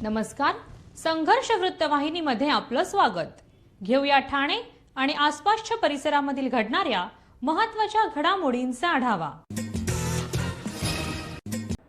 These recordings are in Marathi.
नमस्कार. संघर्ष वृत्तवाहिनीमध्ये आपलं स्वागत. घेऊया ठाणे आणि आसपासच्या परिसरामधील घडणाऱ्या महत्त्वाच्या घडामोडींचा आढावा.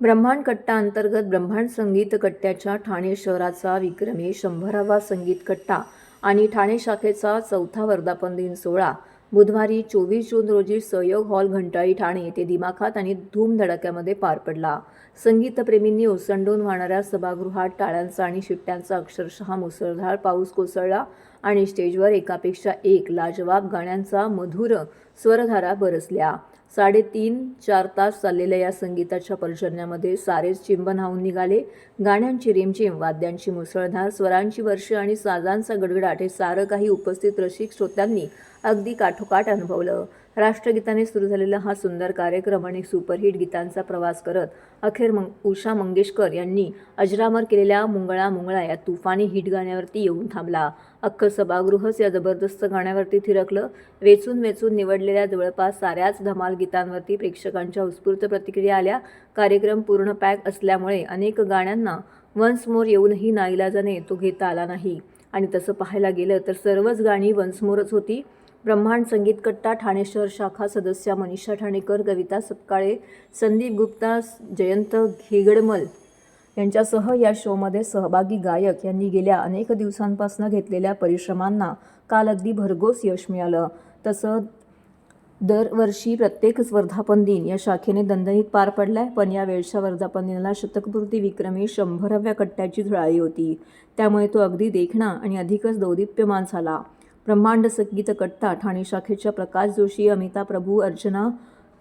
ब्रह्मांड कट्टा अंतर्गत ब्रह्मांड संगीत कट्ट्याच्या ठाणे शहराचा विक्रमी 100वा संगीत कट्टा आणि ठाणे शाखेचा 4था वर्धापन दिन सोहळा बुधवारी 24 जून रोजी सहयोग हॉल घंटाळी ठाणे येथे दिमाखात आणि धूमधडाक्यामध्ये पार पडला. संगीतप्रेमींनी ओसंडून वाहणाऱ्या सभागृहात टाळ्यांचा आणि शिट्ट्यांचा अक्षरशः मुसळधार पाऊस कोसळला आणि स्टेजवर एकापेक्षा एक लाजवाब गाण्यांचा मधुर स्वरधारा बरसल्या. 3.5-4 तास चाललेल्या या संगीताच्या पर्जन्यामध्ये सारेच चिंब न्हावून निघाले. गाण्यांची रिमझिम, वाद्यांची मुसळधार, स्वरांची वर्ष आणि साजांचा गडगडाट हे सारं काही उपस्थित रसिक श्रोत्यांनी अगदी काठोकाठ अनुभवलं. राष्ट्रगीताने सुरू झालेला हा सुंदर कार्यक्रम आणि सुपरहिट गीतांचा प्रवास करत अखेर उषा मंगेशकर यांनी अजरामर केलेल्या मुंगळा मुंगळा या तुफानी हिट गाण्यावरती येऊन थांबला. अख्खं सभागृहच या जबरदस्त गाण्यावरती थिरकलं. वेचून वेचून निवडलेल्या जवळपास साऱ्याच धमाल गीतांवरती प्रेक्षकांच्या उत्स्फूर्त प्रतिक्रिया आल्या. कार्यक्रम पूर्ण पॅक असल्यामुळे अनेक गाण्यांना वन्स मोर येऊनही नाईलाजाने तो घेता आला नाही आणि तसं पाहायला गेलं तर सर्वच गाणी वन्स मोरच होती. ब्रह्मांड संगीत कट्टा ठाणे शहर शाखा सदस्या मनीषा ठाणेकर, कविता सपकाळे, संदीप गुप्ता, जयंत घेगडमल यांच्यासह या शोमध्ये सहभागी गायक यांनी गेल्या अनेक दिवसांपासून घेतलेल्या परिश्रमांना काल अगदी भरघोस यश मिळालं. तसं दरवर्षी प्रत्येक वर्धापन दिन या शाखेने दणदणीत पार पडलाय, पण या वेळच्या वर्धापन दिनाला शतकपूर्ती विक्रमी 100व्या कट्ट्याची झळाळी होती. त्यामुळे तो अगदी देखणा आणि अधिकच दौदिप्यमान झाला. ब्रह्मांड संगीत कट्टा ठाणे शाखेच्या प्रकाश जोशी, अमिता प्रभू, अर्चना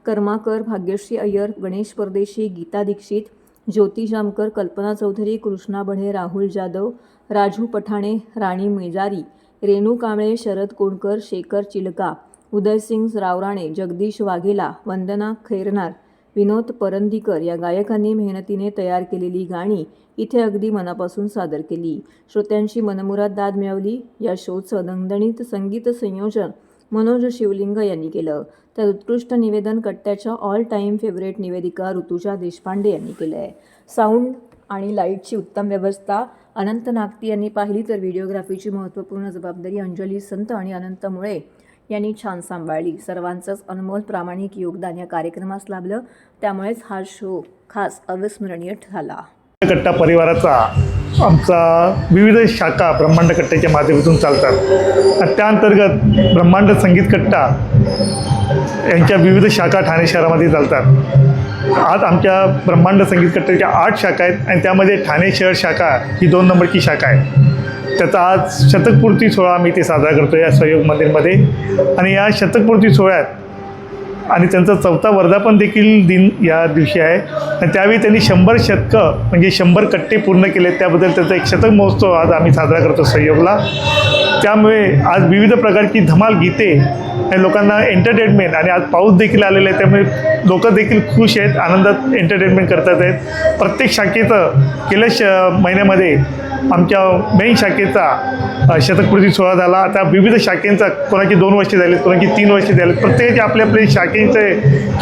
कर्माकर, भाग्यश्री अय्यर, गणेश परदेशी, गीता दीक्षित, ज्योती जामकर, कल्पना चौधरी, कृष्णा बढे, राहुल जाधव, राजू पठाणे, राणी मेजारी, रेणू कांबळे, शरद कोणकर, शेखर चिलका, उदयसिंग रावराणे, जगदीश वाघेला, वंदना खैरनार, विनोद परंदीकर या गायकांनी मेहनतीने तयार केलेली गाणी इथे अगदी मनापासून सादर केली. श्रोत्यांची मनमुराद दाद मिळवली. या शोचं दणदणीत संगीत संयोजन मनोज शिवलिंग यांनी केलं, तर उत्कृष्ट निवेदन कट्ट्याच्या ऑल टाईम फेवरेट निवेदिका ऋतुजा देशपांडे यांनी केलं आहे. साऊंड आणि लाईटची उत्तम व्यवस्था अनंत नागती यांनी पाहिली, तर व्हिडिओग्राफीची महत्त्वपूर्ण जबाबदारी अंजली संत आणि अनंत मुळे यांनी छान सांभाळली. सर्वांचंच अनमोल प्रामाणिक योगदान या कार्यक्रमास लाभलं, त्यामुळेच हा शो खास अविस्मरणीय झाला. कट्टा परिवाराचा आमचा विविध शाखा ब्रह्मांड कट्ट्याच्या माध्यमातून चालतात आणि त्या अंतर्गत ब्रह्मांड संगीत कट्टा यांच्या विविध शाखा ठाणे शहरामध्ये चालतात. आज आमच्या ब्रह्मांड संगीत कट्ट्याच्या 8 शाखा आहेत आणि त्यामध्ये ठाणे शहर शाखा ही 2 नंबरची शाखा आहे. त्याचा आज शतकपूर्ती सोहळा आम्ही इथे साजरा करतो या सहयोग मंदिरमध्ये. आणि या शतकपूर्ती सोहळ्यात आणि त्यांचा 4था वर्धापन देखील दिन या दिवशी आहे आणि त्यावेळी त्यांनी 100 शतकं म्हणजे 100 कट्टे पूर्ण केले. त्याबद्दल त्याचा एक शतक महोत्सव आज आम्ही साजरा करतो सहयोगला. त्यामुळे आज विविध प्रकारची धमाल गीते आणि लोकांना एंटरटेनमेंट, आणि आज पाऊस देखील आलेला आहे त्यामुळे लोक देखील खुश आहेत, आनंदात एंटरटेनमेंट करतात आहेत. प्रत्येक शाखेचं गेल्या महिन्यामध्ये आमच्या मेन शाखेचा शतकपूर्ती सोहळा झाला. आता विविध शाखेंचा कोणाची 2 वर्षे झालीत, कोणाची 3 वर्षे झालीत, प्रत्येकाचे आपले आपले शाखेचे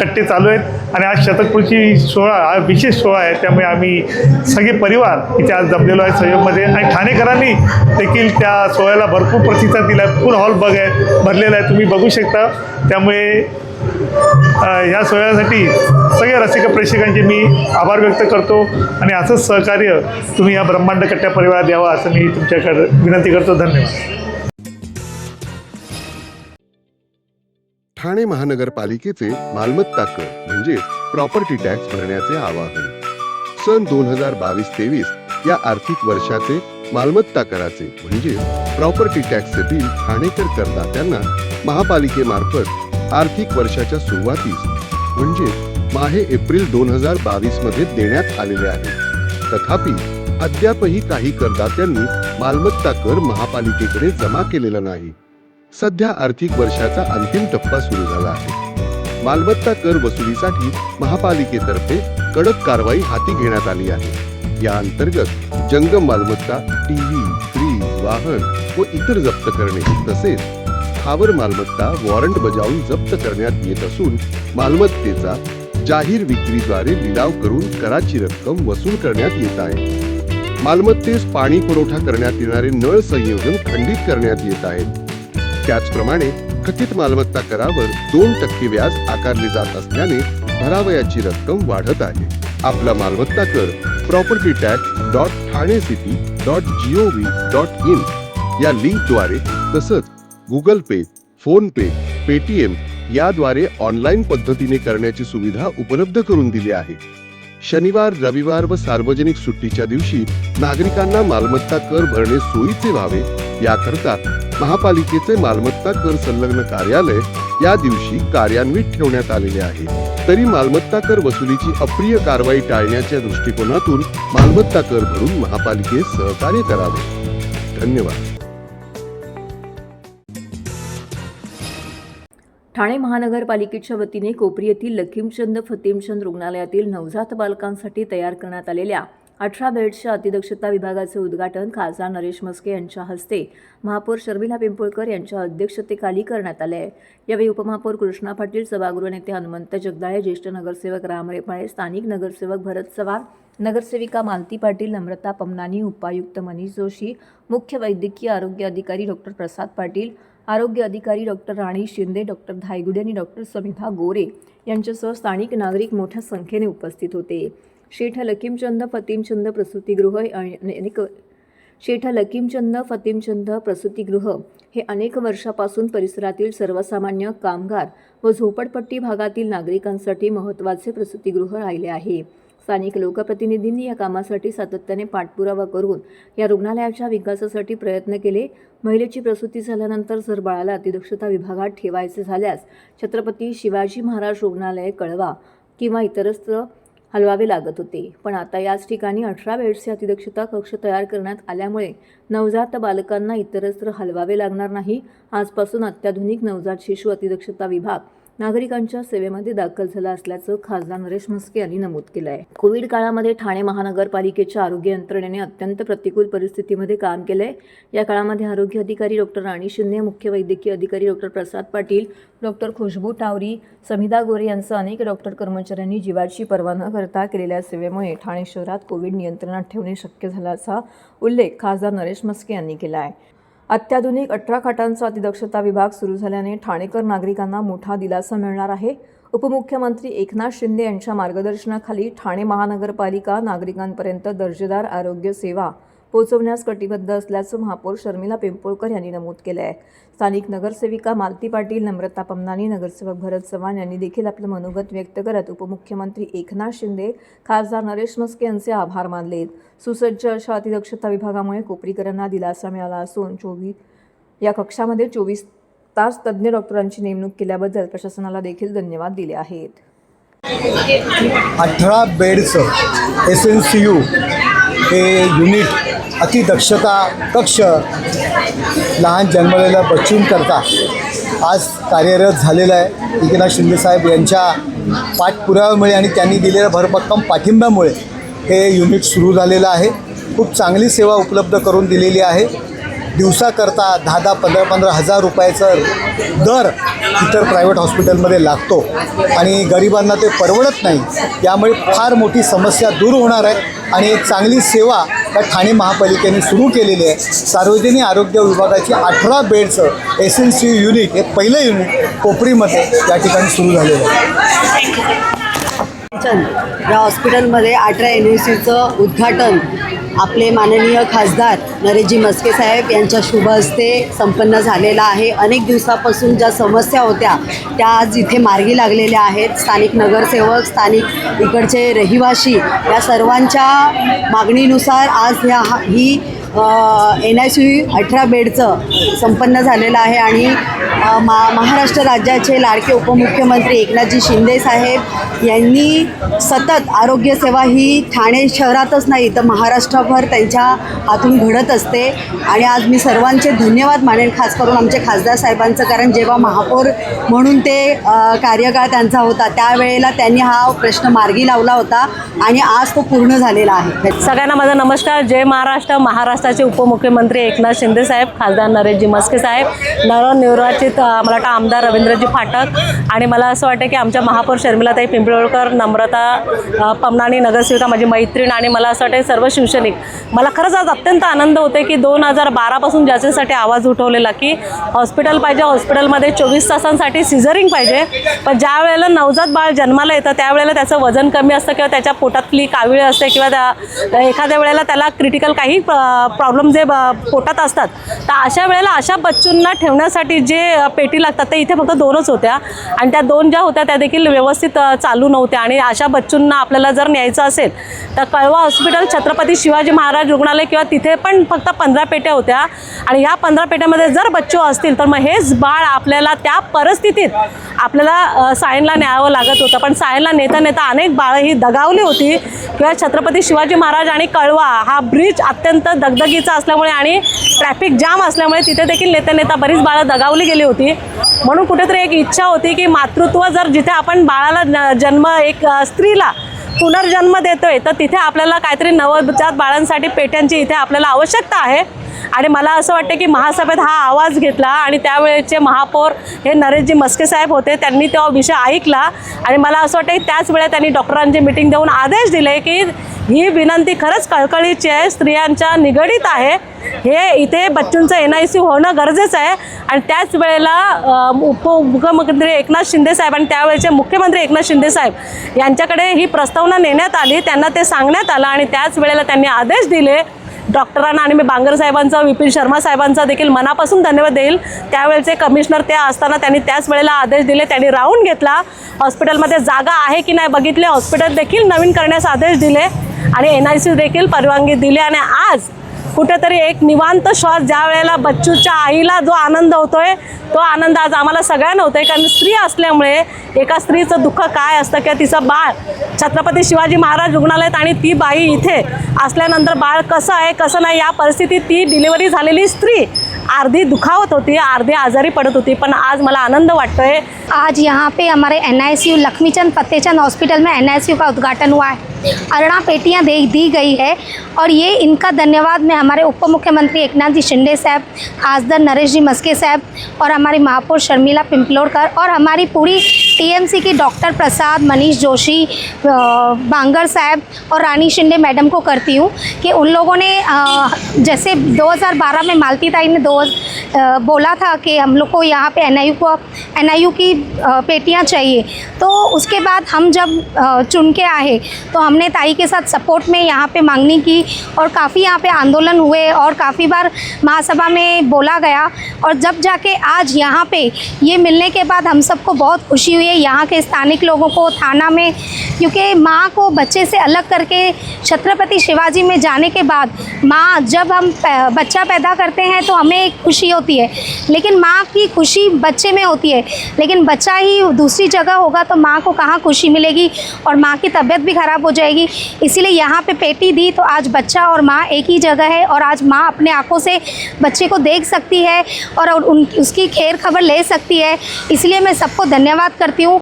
कट्टे चालू आहेत आणि आज शतकपूर्ती सोहळा हा विशेष सोहळा आहे. त्यामुळे आम्ही सगळे परिवार इथे आज जमलेलो आहे सहयोगमध्ये आणि ठाणेकरांनी देखील त्या सोहळ्याला भरपूर प्रतिसाद दिला आहे. फुल हॉल भरलेला आहे, तुम्ही बघू शकता. त्यामुळे ह्या सोहळ्यासाठी सगळ्या रसिक प्रेक्षकांचे मी आभार व्यक्त करतो आणि असंच सहकार्य तुम्ही या ब्रह्मांड कट्ट्या परिवारात द्यावा असं मी तुमच्याकडे विनंती करतो. धन्यवाद. ठाणे महानगरपालिकेचे मालमत्ता कर म्हणजे प्रॉपर्टी टॅक्स भरण्याचे आवाहन. सन 2022-23 या आर्थिक वर्षाचे मालमत्ता कराचे म्हणजे प्रॉपर्टी टॅक्सचे बिल ठाणेकर करदात्यांना महापालिकेमार्फत आर्थिक वर्षाच्या सुरुवातीस म्हणजे माहे एप्रिल 2022 मध्ये देण्यात आलेले आहे. तथापि अद्यापही काही करदात्यांनी मालमत्ता कर महापालिकेकडे जमा केलेला नाही. सध्या आर्थिक वर्षाचा अंतिम टप्पा सुरू झाला आहे. मालमत्ता कर वसुलीसाठी महापालिकेतर्फे कडक कारवाई हाती घेण्यात आली आहे. या अंतर्गत जंगम मालमत्ता, टीव्ही, फ्रीज, वाहन व इतर जप्त करणे तसेच स्थावर मालमत्ता वॉरंट बजावून जप्त करण्यात येत असून मालमत्तेचा जाहीर विक्रीद्वारे लिलाव करून कराची रक्कम वसूल करण्यात येत आहे. मालमत्तेस पाणी पुरवठा करण्यात येणारे नळ संयोजन खंडित करण्यात येत आहेत. त्याचप्रमाणे थकीत मालमत्ता करावर 2% व्याज आकारले जात असल्याने भरावयाची रक्कम वाढत आहे. आपला मालमत्ता कर propertytax.thanecity.gov.in या लिंकद्वारे तसंच गुगल पे, फोन पे, पेटीएम याद्वारे ऑनलाईन पद्धतीने करण्याची सुविधा उपलब्ध करून दिली आहे. शनिवार, रविवार व सार्वजनिक सुट्टीच्या दिवशी नागरिकांना मालमत्ता कर भरणे सोयीचे व्हावे याकरता महापालिकेचे मालमत्ता कर संलग्न कार्यालय या दिवशी कार्यान्वित ठेवण्यात आलेले आहे. तरी मालमत्ता कर वसुलीची अप्रिय कारवाई टाळण्याच्या दृष्टिकोनातून मालमत्ता कर भरून महापालिकेस सहकार्य करावे. धन्यवाद. ठाणे महानगरपालिकेच्या वतीने कोपरी येथील लखीमचंद फतीमचंद रुग्णालयातील नवजात बालकांसाठी तयार करण्यात आलेल्या 18 बेड्सच्या अतिदक्षता विभागाचे उद्घाटन खासदार नरेश म्हस्के यांच्या हस्ते महापौर शर्मिला पिंपळकर यांच्या अध्यक्षतेखाली करण्यात आले आहे. यावेळी उपमहापौर कृष्णा पाटील, सभागृह नेते हनुमंत जगदाळे, ज्येष्ठ नगरसेवक राम रेपाळे, स्थानिक नगरसेवक भरत चव्हाण, नगरसेविका मालती पाटील, नम्रता पमनानी, उपायुक्त मनीष जोशी, मुख्य वैद्यकीय आरोग्य अधिकारी डॉक्टर प्रसाद पाटील, आरोग्य अधिकारी डॉक्टर राणी शिंदे, डॉक्टर धायगुडे आणि डॉक्टर समिधा गोरे यांच्यासह स्थानिक नागरिक मोठ्या संख्येने उपस्थित होते. शेठ लखीमचंद फतीमचंद प्रसूतिगृह हे अनेक वर्षापासून परिसरातील सर्वसामान्य कामगार व झोपडपट्टी भागातील नागरिकांसाठी महत्त्वाचे प्रसूतिगृह राहिले आहे. स्थानिक लोकप्रतिनिधींनी या कामासाठी सातत्याने पाठपुरावा करून या रुग्णालयाच्या विकासासाठी प्रयत्न केले. महिलेची प्रसूती झाल्यानंतर जर बाळाला अतिदक्षता विभागात ठेवायचे झाल्यास छत्रपती शिवाजी महाराज रुग्णालय कळवा किंवा इतरत्र हलवावे लागत होते. पण आता याच ठिकाणी 18 बेड्सचे अतिदक्षता कक्ष तयार करण्यात आल्यामुळे नवजात बालकांना इतरत्र हलवावे लागणार नाही. आजपासून अत्याधुनिक नवजात शिशु अतिदक्षता विभाग नागरिकांच्या सेवेमध्ये दाखल झाला असल्याचं खासदार नरेश म्हस्के यांनी नमूद केलं आहे. कोविड काळामध्ये ठाणे महानगरपालिकेच्या आरोग्य यंत्रणेने अत्यंत प्रतिकूल परिस्थितीमध्ये काम केलंय. या काळामध्ये आरोग्य अधिकारी डॉक्टर राणी शिंदे, मुख्य वैद्यकीय अधिकारी डॉक्टर प्रसाद पाटील, डॉक्टर खुशबू टावरी, समिधा गोरे यांचं अनेक डॉक्टर कर्मचाऱ्यांनी जीवाची पर्वा न करता केलेल्या सेवेमुळे ठाणे शहरात कोविड नियंत्रणात ठेवणे शक्य झाल्याचा उल्लेख खासदार नरेश म्हस्के यांनी केला आहे. अत्याधुनिक 18 खाटांचा अतिदक्षता विभाग सुरू झाल्याने ठाणेकर नागरिकांना मोठा दिलासा मिळणार आहे. उपमुख्यमंत्री एकनाथ शिंदे यांच्या मार्गदर्शनाखाली ठाणे महानगरपालिका नागरिकांपर्यंत दर्जेदार आरोग्य सेवा पोहोचवण्यास कटिबद्ध असल्याचं महापौर शर्मिला पिंपळकर यांनी नमूद केलं आहे. स्थानिक नगरसेविका मालती पाटील, नम्रता पमनानी, नगरसेवक भरत चव्हाण यांनी देखील आपलं मनोगत व्यक्त करत उपमुख्यमंत्री एकनाथ शिंदे, खासदार नरेश म्हस्के यांचे आभार मानले. सुसज्ज अशा अतिदक्षता विभागामुळे कोपरीकरांना दिलासा मिळाला असून या कक्षामध्ये 24 तास तज्ज्ञ डॉक्टरांची नेमणूक केल्याबद्दल प्रशासनाला देखील धन्यवाद दिले आहेत. 18 बेडचं SNCU हे युनिट अतिदक्षता कक्ष लहान जन्मलेल्या बच्चूंकरता आज कार्यरत झालेलं आहे. एकनाथ शिंदेसाहेब यांच्या पाठपुराव्यामुळे आणि त्यांनी दिलेल्या भरभक्कम पाठिंब्यामुळे हे युनिट सुरू झालेलं आहे. खूप चांगली सेवा उपलब्ध करून दिलेली आहे. दिवसाकरता 10,000, 15,000 हजार रुपयाचा दर इतर प्रायव्हेट हॉस्पिटलमध्ये लागतो आणि गरिबांना ते परवडत नाही. यामुळे फार मोठी समस्या दूर होणार आहे आणि एक चांगली सेवा या ठाणे महापालिकेने सुरू केलेली आहे. सार्वजनिक आरोग्य विभागाची 18 बेडचं SNCU युनिट हे पहिलं युनिट कोपरीमध्ये या ठिकाणी सुरू झालेलं आहे. या हॉस्पिटलमध्ये 18 NACचं उद्घाटन आपले माननीय खासदार नरेशजी म्हस्के साहेब यांच्या शुभ हस्ते संपन्न झालेला आहे. अनेक दिवसापासून ज्या समस्या होत्या त्या आज इथे मार्गी लागलेल्या आहेत. स्थानिक नगरसेवक, स्थानिक इकडचे रहिवासी या सर्वांच्या मागणीनुसार आज ही NICU 18 बेडचं संपन्न झालेलं आहे आणि महाराष्ट्र राज्याचे लाडके उपमुख्यमंत्री एकनाथजी शिंदे साहेब यांनी सतत आरोग्यसेवा ही ठाणे शहरातच नाही तर महाराष्ट्रभर त्यांच्या हातून घडत असते आणि आज मी सर्वांचे धन्यवाद मानेन, खास करून आमचे खासदार साहेबांचं. कारण जेव्हा महापौर म्हणून ते कार्यकाळ त्यांचा होता त्यावेळेला त्यांनी हा प्रश्न मार्गी लावला होता आणि आज तो पूर्ण झालेला आहे. सगळ्यांना माझा नमस्कार. जय महाराष्ट्र. महाराष्ट्राची महाराष्ट्राचे उपमुख्यमंत्री एकनाथ शिंदे साहेब, खासदार नरेशजी मस्के साहेब, नवनिर्वाचित मला वाटतं आमदार रवींद्रजी फाटक आणि मला असं वाटतं की आमच्या महापौर शर्मिलाताई पिंपळवळकर, नम्रता पमनानी नगरसेविका माझी मैत्रीण आणि मला असं वाटतं सर्व शिवसैनिक. मला खरंच आज अत्यंत आनंद होतो की 2012 पासून ज्याच्यासाठी आवाज उठवलेला की हॉस्पिटल पाहिजे, हॉस्पिटलमध्ये 24 तासांसाठी सिझरिंग पाहिजे, पण ज्या वेळेला नवजात बाळ जन्माला येतं त्यावेळेला त्याचं वजन कमी असतं किंवा त्याच्या पोटातली कावीळ असते किंवा एखाद्या वेळेला त्याला क्रिटिकल काही प्रॉब्लेम जे पोटात असतात, तर अशा वेळेला अशा बच्चूंना ठेवण्यासाठी जे पेटी लागतात ते इथे फक्त 2च होत्या आणि त्या 2 ज्या होत्या त्या देखील व्यवस्थित चालू नव्हत्या. आणि अशा बच्चूंना आपल्याला जर न्यायचं असेल तर कळवा हॉस्पिटल, छत्रपती शिवाजी महाराज रुग्णालय किंवा तिथे पण फक्त 15 पेट्या होत्या आणि ह्या 15 पेट्यामध्ये जर बच्चू असतील तर मग हेच बाळ आपल्याला त्या परिस्थितीत आपल्याला सायनला न्यावं लागत होतं. पण सायनला नेता नेता अनेक बाळं ही दगावली होती किंवा छत्रपती शिवाजी महाराज आणि कळवा हा ब्रिज अत्यंत दगदगीचा असल्यामुळे आणि ट्रॅफिक जाम असल्यामुळे तिथे देखील नेता बरीच बाळं दगावली गेली होती. म्हणून कुठेतरी एक इच्छा होती की मातृत्व जर जिथे आपण बाळाला जन्म एक स्त्रीला पुनर्जन्म देतोय तर तिथे आपल्याला काहीतरी नवजात बाळांसाठी पेट्यांची इथे आपल्याला आवश्यकता आहे. आणि मला असं वाटतं की महासभेत हा आवाज घेतला आणि त्यावेळेचे महापौर हे नरेशजी मस्के साहेब होते, त्यांनी तो विषय ऐकला आणि मला असं वाटतं की त्याच वेळेला त्यांनी डॉक्टरांची मीटिंग देऊन आदेश दिले की ही विनंती खरंच कळकळीची आहे, स्त्रियांच्या निगडीत आहे, हे इथे बच्चूंचं NICU होणं गरजेचं आहे. आणि त्याच वेळेला उपमुख्यमंत्री एकनाथ शिंदे साहेब आणि त्यावेळेचे मुख्यमंत्री एकनाथ शिंदे साहेब यांच्याकडे ही प्रस्तावना नेण्यात आली, त्यांना ते सांगण्यात आलं आणि त्याच वेळेला त्यांनी आदेश दिले डॉक्टरांना. आणि मी बांगर साहेबांचा, विपिन शर्मा साहेबांचा देखील मनापासून धन्यवाद देईल. त्यावेळेचे कमिशनर ते असताना त्यांनी त्याच वेळेला आदेश दिले, त्यांनी राऊंड घेतला, हॉस्पिटलमध्ये जागा आहे की नाही बघितले, हॉस्पिटल देखील नवीन करण्यास आदेश दिले आणि NICU देखील परवानगी दिली. आणि आज कुठेतरी एक निवांत श्वास ज्या वेळेला बच्चूच्या आईला जो आनंद होतोय तो आनंद आज आम्हाला सगळ्यांना होतोय. कारण स्त्री असल्यामुळे एका स्त्रीचं दुःख काय असतं किंवा तिचं बाळ छत्रपती शिवाजी महाराज रुग्णालयात आणि ती बाई इथे असल्यानंतर बाळ कसं आहे कसं नाही या परिस्थितीत ती डिलिव्हरी झालेली स्त्री अर्धी दुखावत होती, अर्धी आजारी पडत होती. पण आज मला आनंद वाटतोय. आज यहाँ पे हमारे NICU लक्ष्मीचंद फतेहचंद हॉस्पिटल में NICU का उद्घाटन हुआ है. 18 पेटियाँ दी गई है और ये इनका धन्यवाद मैं हमारे उप मुख्यमंत्री एकनाथ जी शिंदे साहब, खासदार नरेश जी मस्के साहब और हमारी महापौर शर्मिला पिंपलोड़कर और हमारी पूरी TMC की डॉक्टर प्रसाद, मनीष जोशी, बांगर साहब और रानी शिंदे मैडम को करती हूँ कि उन लोगों ने जैसे 2012 में मालती ताई ने बोला था कि हम लोग को यहाँ पे NIU की पेटियाँ चाहिए, तो उसके बाद हम जब चुन के आए तो हमने ताई के साथ सपोर्ट में यहाँ पे मांगनी की और काफ़ी यहाँ पे आंदोलन हुए और काफ़ी बार महासभा में बोला गया और जब जाके आज यहाँ पे ये मिलने के बाद हम सबको बहुत खुशी हुई है, यहाँ के स्थानिक लोगों को, थाना में, क्योंकि माँ को बच्चे से अलग करके छत्रपति शिवाजी में जाने के बाद माँ जब हम बच्चा पैदा करते हैं तो हमें एक खुशी होती है, लेकिन माँ की खुशी बच्चे में होती है, लेकिन बच्चा ही दूसरी जगह होगा तो माँ को कहाँ खुशी मिलेगी और माँ की तबीयत भी ख़राब हो जाएगी. इसीलिए यहाँ पे पेटी दी तो आज बच्चा और माँ एक ही जगह है और आज माँ अपने आँखों से बच्चे को देख सकती है और उसकी खैर खबर ले सकती है. इसलिए मैं सबको धन्यवाद करती हूँ.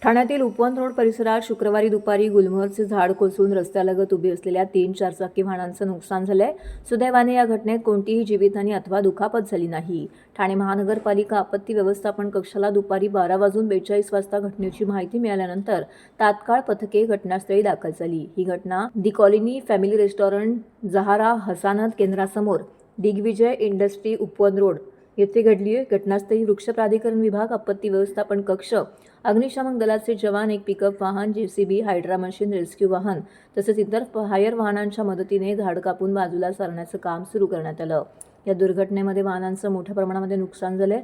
ठाण्यातील उपवन रोड परिसरात शुक्रवारी दुपारी गुलमोहरचे झाड कोसळून रस्त्यालगत उभी असलेल्या 3 चारचाकी वाहनांचं नुकसान झालंय. सुदैवाने या घटनेत कोणतीही जीवितहानी अथवा दुखापत झाली नाही. ठाणे महानगरपालिका आपत्ती व्यवस्थापन कक्षाला दुपारी 12:42 वाजता घटनेची माहिती मिळाल्यानंतर तात्काळ पथके घटनास्थळी दाखल झाली. ही घटना दी colony family restaurant, जहारा हसानत केंद्रासमोर, Digvijay industry, उपवन रोड येथे घडली आहे. घटनास्थळी वृक्ष प्राधिकरण विभाग, आपत्ती व्यवस्थापन कक्ष, अग्निशामक दलाचे जवान, एक पिकअप वाहन, JCB, हायड्रा मशीन, रेस्क्यू वाहन तसेच इतर हायर वाहनांच्या मदतीने झाड कापून बाजूला सारण्याचं काम सुरू करण्यात आलं. या दुर्घटनेमध्ये वाहनांचं मोठ्या प्रमाणामध्ये नुकसान झालंय.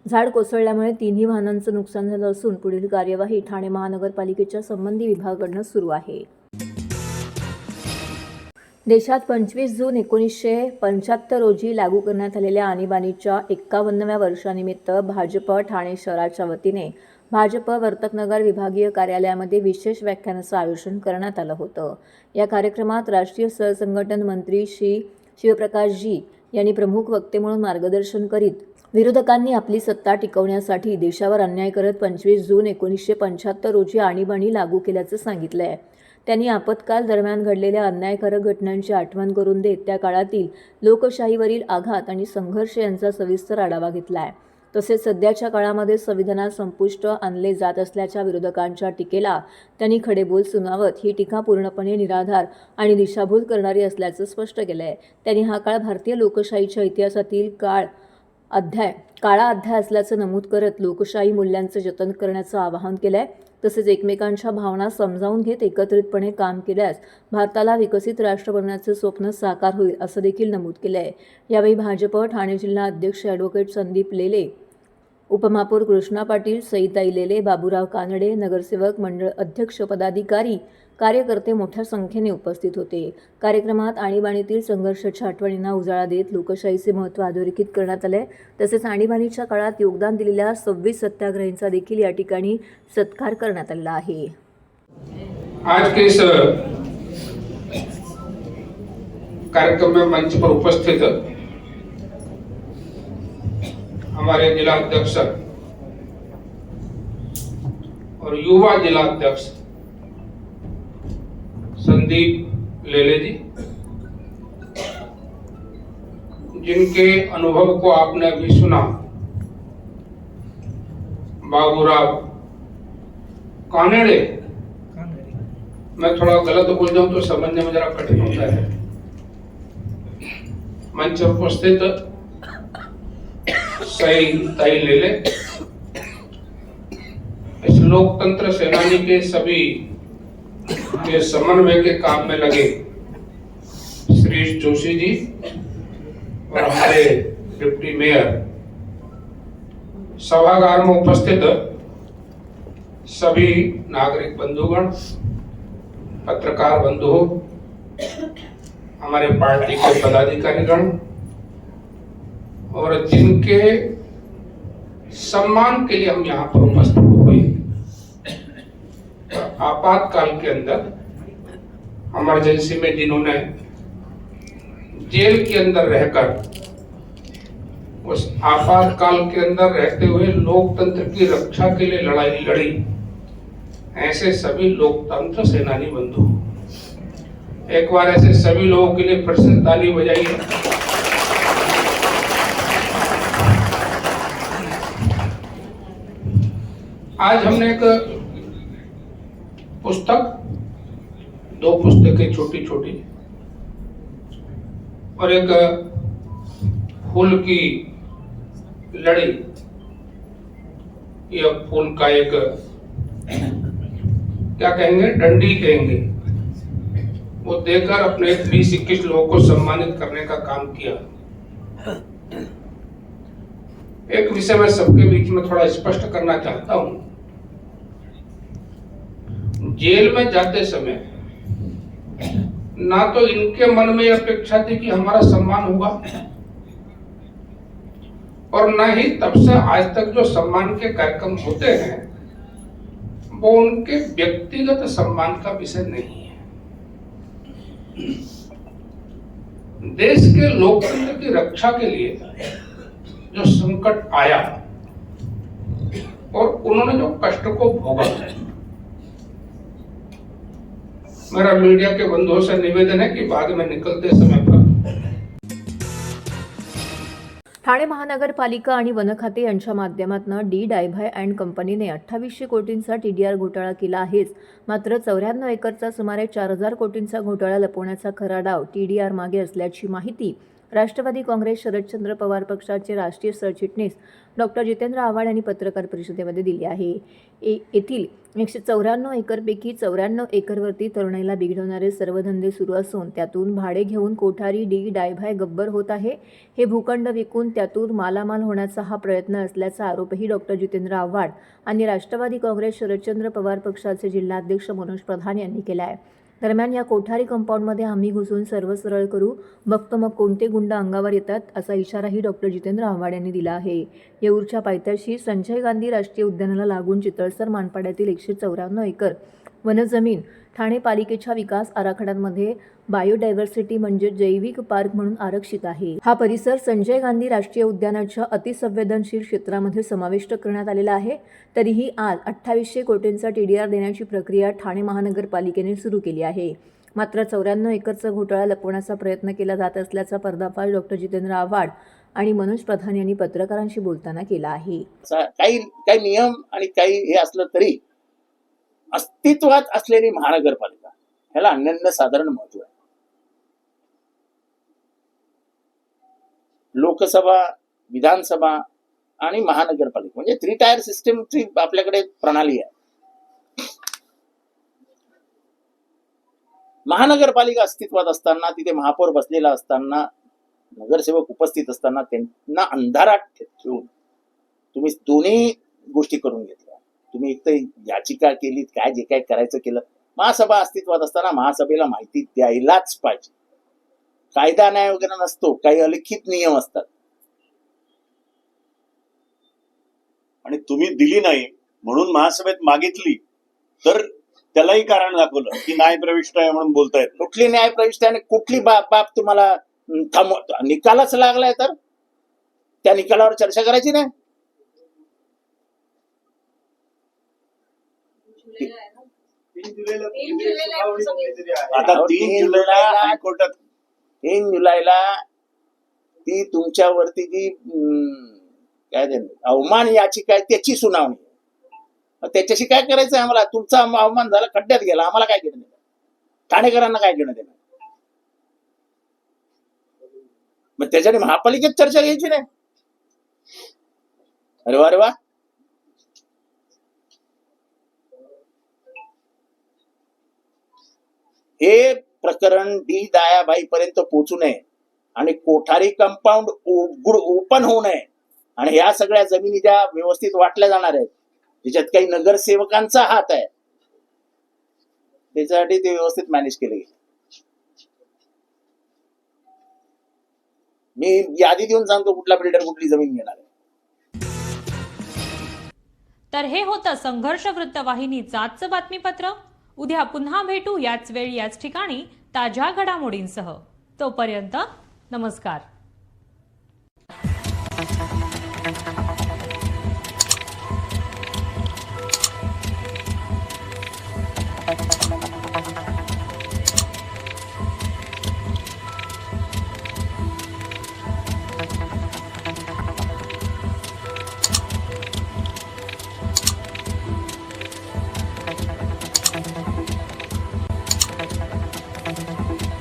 झाड कोसळल्यामुळे 3ही वाहनांचं नुकसान झालं असून पुढील कार्यवाही ठाणे महानगरपालिकेच्या संबंधित विभागाकडून सुरू आहे. देशात 25 जून 1975 रोजी लागू करण्यात आलेल्या आणीबाणीच्या 51व्या वर्षानिमित्त भाजप ठाणे शहराच्या वतीने भाजप वर्तकनगर विभागीय कार्यालयामध्ये विशेष व्याख्यानाचं आयोजन करण्यात आलं होतं. या कार्यक्रमात राष्ट्रीय सहसंघटन मंत्री श्री शिवप्रकाशजी यांनी प्रमुख वक्ते म्हणून मार्गदर्शन करीत विरोधकांनी आपली सत्ता टिकवण्यासाठी देशावर अन्याय करत 25 जून 1975 रोजी आणीबाणी लागू केल्याचं सांगितलंय. त्यांनी आपत्काल दरम्यान घडलेल्या अन्यायकारक घटनांची आठवण करून देत त्या काळातील लोकशाहीवरील आघात आणि संघर्ष यांचा सविस्तर आढावा घेतला आहे. तसेच सध्याच्या काळामध्ये संविधानात संपुष्ट आणले जात असल्याच्या विरोधकांच्या टीकेला त्यांनी खडेबोल सुनावत ही टीका पूर्णपणे निराधार आणि दिशाभूल करणारी असल्याचं स्पष्ट केलं आहे. त्यांनी हा काळ भारतीय लोकशाहीच्या इतिहासातील काळा अध्याय असल्याचं नमूद करत लोकशाही मूल्यांचं जतन करण्याचं आवाहन केलं आहे. तसेच एकमेकांच्या भावना समजावून घेत एकत्रितपणे काम केल्यास भारताला विकसित राष्ट्र बनवण्याचे स्वप्न साकार होईल असं देखील नमूद केलं आहे. यावेळी भाजप ठाणे जिल्हा अध्यक्ष ॲडव्होकेट संदीप लेले, उपमहापौर कृष्णा पाटील, सईताई लेले, बाबूराव कानडे, नगरसेवक मंडळ अध्यक्ष, पदाधिकारी, कार्यकर्ते मोठ्या संख्येने उपस्थित होते. कार्यक्रमात आणीबाणीतील संघर्षाच्या आठवणींना उजाळा देत लोकशाहीचे महत्त्व अधोरेखित करण्यात आले. तसेच आणीबाणीच्या काळात योगदान दिलेल्या 26 सत्याग्रहींचा देखील या ठिकाणी सत्कार करण्यात आला आहे. आज के इस कार्यक्रम में मंच पर उपस्थित हमारे जिला अध्यक्ष और युवा जिला अध्यक्ष संदीप लेले जी, जिनके अनुभव को आपने अभी सुना, बाबूराव कानड़े, मैं थोड़ा गलत बोल जाऊं तो समझने में जरा कठिन होता है। मंच पर उपस्थित सईताई लेले, इस लोकतंत्र सेनानी के सभी के समन्वय के काम में लगे श्री जोशी जी और हमारे डिप्टी मेयर, सभागार में उपस्थित सभी नागरिक बंधुगण, पत्रकार बंधु, हमारे पार्टी के पदाधिकारीगण और जिनके सम्मान के लिए हम यहाँ पर उपस्थित हुए। आपातकाल के अंदर इमरजेंसी में जिन्होंने जेल के अंदर रहकर उस आपातकाल के अंदर रहते हुए लोकतंत्र की रक्षा के लिए लड़ाई लड़ी, ऐसे सभी लोकतंत्र सेनानी बंधु, एक बार ऐसे सभी लोगों के लिए फिर से ताली बजाइए। आज हमने एक पुस्तक, 2 पुस्तकें छोटी छोटी और एक फूल की लड़ी, यह फूल का एक क्या कहेंगे, डंडी कहेंगे, वो देकर अपने 20-21 लोगों को सम्मानित करने का काम किया। एक विषय मैं सबके बीच में थोड़ा स्पष्ट करना चाहता हूं। जेल में जाते समय ना तो इनके मन में अपेक्षा थी कि हमारा सम्मान होगा, और ना ही तब से आज तक जो सम्मान के कार्यक्रम होते हैं वो उनके व्यक्तिगत सम्मान का विषय नहीं है। देश के लोकतंत्र की रक्षा के लिए जो संकट आया और उन्होंने जो कष्ट को भोगा, मेरा मीडिया के बंधुओं से निवेदन है कि बाद में निकलते समय पर ठाणे महानगरपालिका आणि वन खाते यांच्या माध्यमातून डी डायभाय अँड कंपनीने 2800 कोटींचा TDR घोटाळा केला आहेच, मात्र 94 एकरचा सुमारे 4000 कोटींचा घोटाळा लपवण्याचा खरा डाव TDR मागे असल्याची माहिती राष्ट्रवादी काँग्रेस शरदचंद्र पवार पक्षाचे राष्ट्रीय सरचिटणीस डॉक्टर जितेंद्र आव्हाड यांनी पत्रकार परिषदेमध्ये दिली आहे. येथील 194 एकरपैकी 94 एकरवरती तरुणाईला बिघडवणारे सर्व धंदे सुरू असून त्यातून भाडे घेऊन कोठारी डी डायभाय गब्बर होत आहे. हे भूखंड विकून त्यातून मालामाल होण्याचा हा प्रयत्न असल्याचा आरोपही डॉक्टर जितेंद्र आव्हाड आणि राष्ट्रवादी काँग्रेस शरदचंद्र पवार पक्षाचे जिल्हाध्यक्ष मनोज प्रधान यांनी केला आहे. दरम्यान या कोठारी कंपाऊंडमध्ये आम्ही घुसून सर्व सरळ करू, बघतो मग कोणते गुंड अंगावर येतात, असा इशाराही डॉक्टर जितेंद्र आव्हाड यांनी दिला आहे. येऊरच्या पायथ्याशी संजय गांधी राष्ट्रीय उद्यानाला लागून चितळसर मानपाड्यातील 194 एकर वनजमीन ठाणे पालिकेच्या विकास आराखड्यांमध्ये बायोडायव्हर्सिटी म्हणजे जैविक पार्क म्हणून आरक्षित आहे. हा परिसर संजय गांधी राष्ट्रीय उद्यानाच्या अतिसंवेदनशील क्षेत्रामध्ये समाविष्ट करण्यात आलेला आहे. तरीही आज 2800 कोटींचा TDR देण्याची प्रक्रिया ठाणे महानगरपालिकेने सुरू केली आहे. मात्र 94 एकरचा घोटाळा लपवण्याचा प्रयत्न केला जात असल्याचा पर्दाफाश डॉक्टर जितेंद्र आव्हाड आणि मनोज प्रधान यांनी पत्रकारांशी बोलताना केला आहे. काही नियम आणि काही हे असलं तरी अस्तित्वात असलेली महानगरपालिका ह्याला अनन्यसाधारण महत्व आहे. लोकसभा, विधानसभा आणि महानगरपालिका म्हणजे 3 टायर सिस्टीमची आपल्याकडे प्रणाली आहे. महानगरपालिका अस्तित्वात असताना, तिथे महापौर बसलेला असताना, नगरसेवक उपस्थित असताना त्यांना अंधारात ठेवून तुम्ही दोन्ही गोष्टी करून घेतल्या. तुम्ही एक तर याचिका केली, काय जे काय करायचं केलं. महासभा अस्तित्वात असताना महासभेला माहिती द्यायलाच पाहिजे. कायदा न्याय वगैरे नसतो, काही अलिखित नियम असतात. आणि तुम्ही दिली नाही म्हणून महासभेत मागितली तर त्यालाही कारण दाखवलं की न्यायप्रविष्ट आहे म्हणून बोलतायत. कुठली न्यायप्रविष्ट आणि कुठली बाब तुम्हाला निकालच लागलाय तर त्या निकालावर चर्चा करायची नाही. आता 3 जुलैला हायकोर्टात 3 जुलैला ती तुमच्यावरती जी काय ते अवमान याचिका आहे त्याची सुनावणी. त्याच्याशी काय करायचं आम्हाला? तुमचा अवमान झाला, खड्ड्यात गेला, आम्हाला काय घेणं देणं? ठाणेकरांना काय घेणं देणं? मग त्याच्याने महापालिकेत चर्चा घ्यायची नाही. अरे वा, अरे वा. हे प्रकरण दायाबाई पर्यंत पोहोचू नये आणि कोठारी कंपाऊंड ओपन होऊ नये आणि ह्या सगळ्या जमिनी ज्या व्यवस्थित वाटल्या जाणार आहेत, ज्याच्यात काही नगरसेवकांचा हात आहे, त्याच्यासाठी ते व्यवस्थित मॅनेज केले गेले. मी यादी देऊन सांगतो कुठला बिल्डर कुठली जमीन घेणार आहे. तर हे होतं संघर्ष वृत्तवाहिनीचं आजचं बातमीपत्र. उद्या पुन्हा भेटू याच वेळी याच ठिकाणी ताज्या घडामोडींसह. तोपर्यंत नमस्कार.